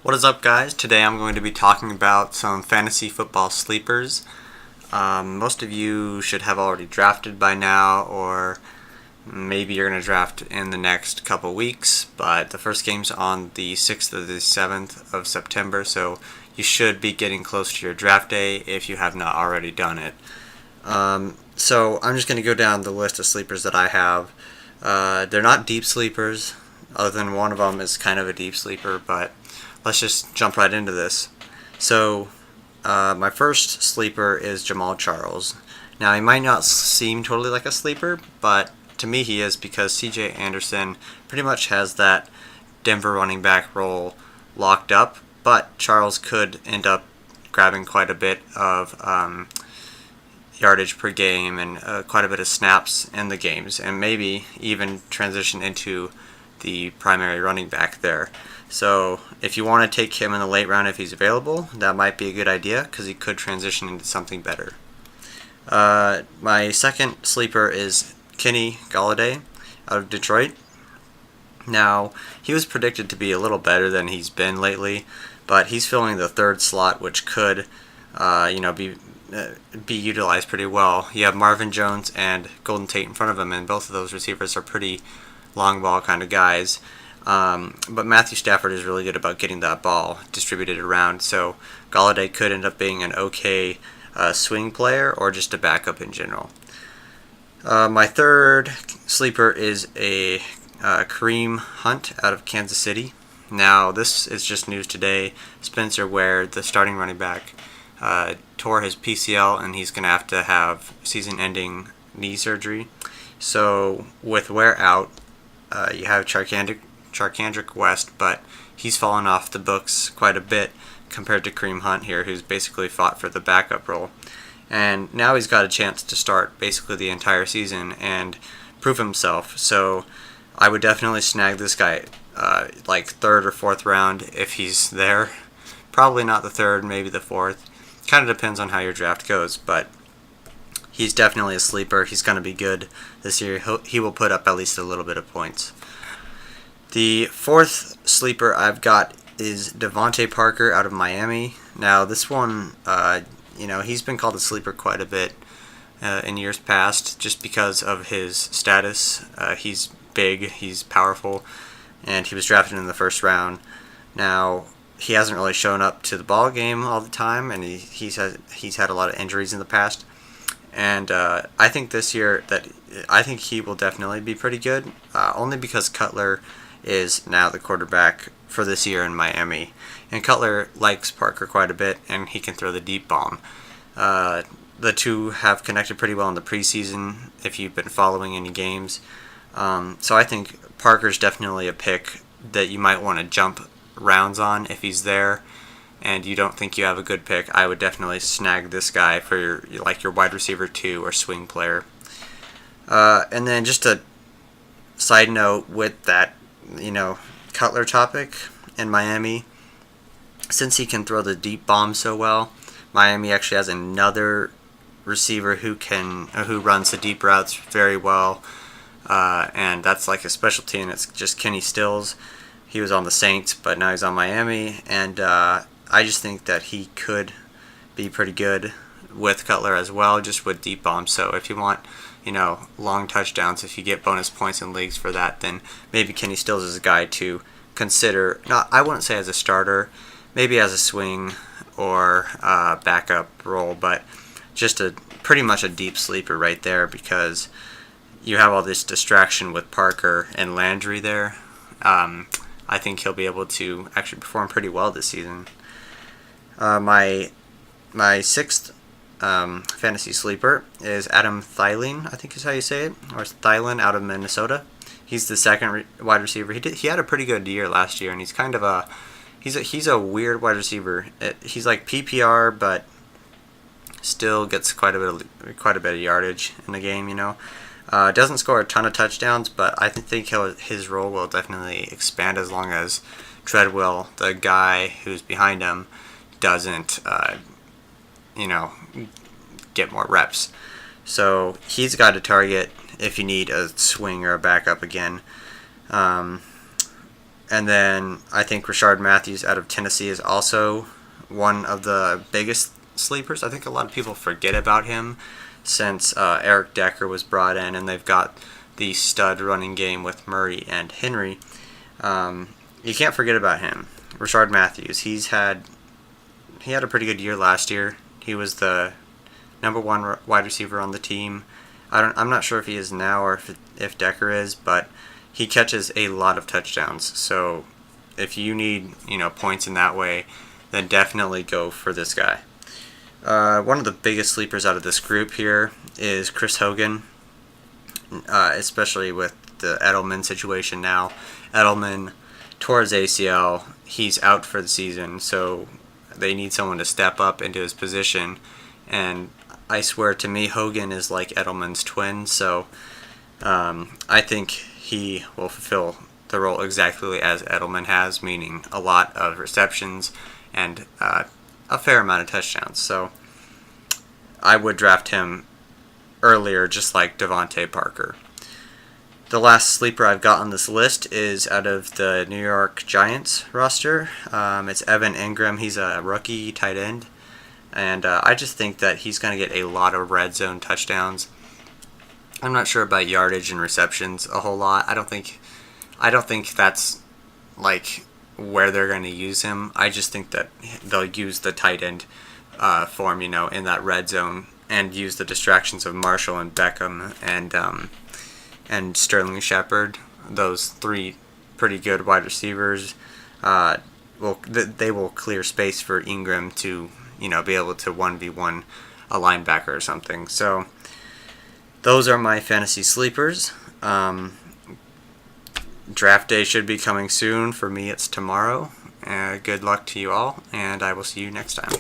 What is up, guys? Today I'm going to be talking about some fantasy football sleepers. Most of you should have already drafted by now, or maybe you're going to draft in the next couple weeks, but the first game's on the 6th or the 7th of September, so you should be getting close to your draft day if you have not already done it. So I'm just going to go down the list of sleepers that I have. They're not deep sleepers, other than one of them is kind of a deep sleeper, but let's just jump right into this. So, my first sleeper is Jamaal Charles. Now, he might not seem totally like a sleeper, but to me he is, because CJ Anderson pretty much has that Denver running back role locked up, but Charles could end up grabbing quite a bit of yardage per game and quite a bit of snaps in the games, and maybe even transition into the primary running back there. So if you want to take him in the late round if he's available, that might be a good idea because he could transition into something better. My second sleeper is Kenny Golladay out of Detroit. Now, he was predicted to be a little better than he's been lately, but he's filling the third slot, which could be utilized pretty well. You have Marvin Jones and Golden Tate in front of him, and both of those receivers are pretty long ball kind of guys. But Matthew Stafford is really good about getting that ball distributed around, so Golladay could end up being an okay swing player or just a backup in general. My third sleeper is a Kareem Hunt out of Kansas City. Now, this is just news today. Spencer Ware, the starting running back, tore his PCL, and he's going to have season-ending knee surgery. So with Ware out, you have Charcandrick West, but he's fallen off the books quite a bit compared to Kareem Hunt here, who's basically fought for the backup role. And now he's got a chance to start basically the entire season and prove himself. So I would definitely snag this guy like third or fourth round if he's there. Probably not the third, maybe the fourth. Kind of depends on how your draft goes, but he's definitely a sleeper. He's going to be good this year. He will put up at least a little bit of points. The fourth sleeper I've got is Devante Parker out of Miami. Now, this one, he's been called a sleeper quite a bit in years past just because of his status. He's big, he's powerful, and he was drafted in the first round. Now, he hasn't really shown up to the ball game all the time, and he's had a lot of injuries in the past. And I think this year I think he will definitely be pretty good, only because Cutler is now the quarterback for this year in Miami. And Cutler likes Parker quite a bit, and he can throw the deep bomb. The two have connected pretty well in the preseason, if you've been following any games. So I think Parker's definitely a pick that you might want to jump rounds on if he's there, and you don't think you have a good pick. I would definitely snag this guy for your wide receiver 2 or swing player. And then just a side note with that, Cutler topic in Miami, since he can throw the deep bomb so well, Miami actually has another receiver who runs the deep routes very well, and that's like a specialty, and it's just Kenny Stills. He was on the Saints, but now he's on Miami, and I just think that he could be pretty good with Cutler as well, just with deep bombs. So if you want, long touchdowns, if you get bonus points in leagues for that, then maybe Kenny Stills is a guy to consider. Not, I wouldn't say as a starter, maybe as a swing or backup role, but just pretty much a deep sleeper right there, because you have all this distraction with Parker and Landry there. I think he'll be able to actually perform pretty well this season. My sixth fantasy sleeper is Adam Thielen, I think is how you say it, or Thielen out of Minnesota. He's the second wide receiver. He had a pretty good year last year, and he's kind of he's a weird wide receiver. He's like PPR, but still gets quite a bit of yardage in the game. Doesn't score a ton of touchdowns, but I think his role will definitely expand as long as Treadwell, the guy who's behind him, doesn't get more reps. So he's got a target if you need a swing or a backup again. And then I think Rishard Matthews out of Tennessee is also one of the biggest sleepers. I think a lot of people forget about him since Eric Decker was brought in, and they've got the stud running game with Murray and Henry. You can't forget about him. Rishard Matthews, he had a pretty good year last year. He was the number one wide receiver on the team. I'm not sure if he is now or if Decker is, but he catches a lot of touchdowns. So if you need points in that way, then definitely go for this guy. One of the biggest sleepers out of this group here is Chris Hogan, especially with the Edelman situation now. Edelman tore his ACL. He's out for the season, so they need someone to step up into his position. And I swear to me, Hogan is like Edelman's twin, so I think he will fulfill the role exactly as Edelman has, meaning a lot of receptions and a fair amount of touchdowns. So I would draft him earlier, just like Devante Parker. The last sleeper I've got on this list is out of the New York Giants roster. It's Evan Engram. He's a rookie tight end, and I just think that he's going to get a lot of red zone touchdowns. I'm not sure about yardage and receptions a whole lot. I don't think that's like where they're going to use him. I just think that they'll use the tight end form, in that red zone, and use the distractions of Marshall and Beckham and Sterling Shepard. Those three pretty good wide receivers. They will clear space for Engram to be able to 1v1 a linebacker or something. So those are my fantasy sleepers. Draft day should be coming soon. For me, it's tomorrow. Good luck to you all, and I will see you next time.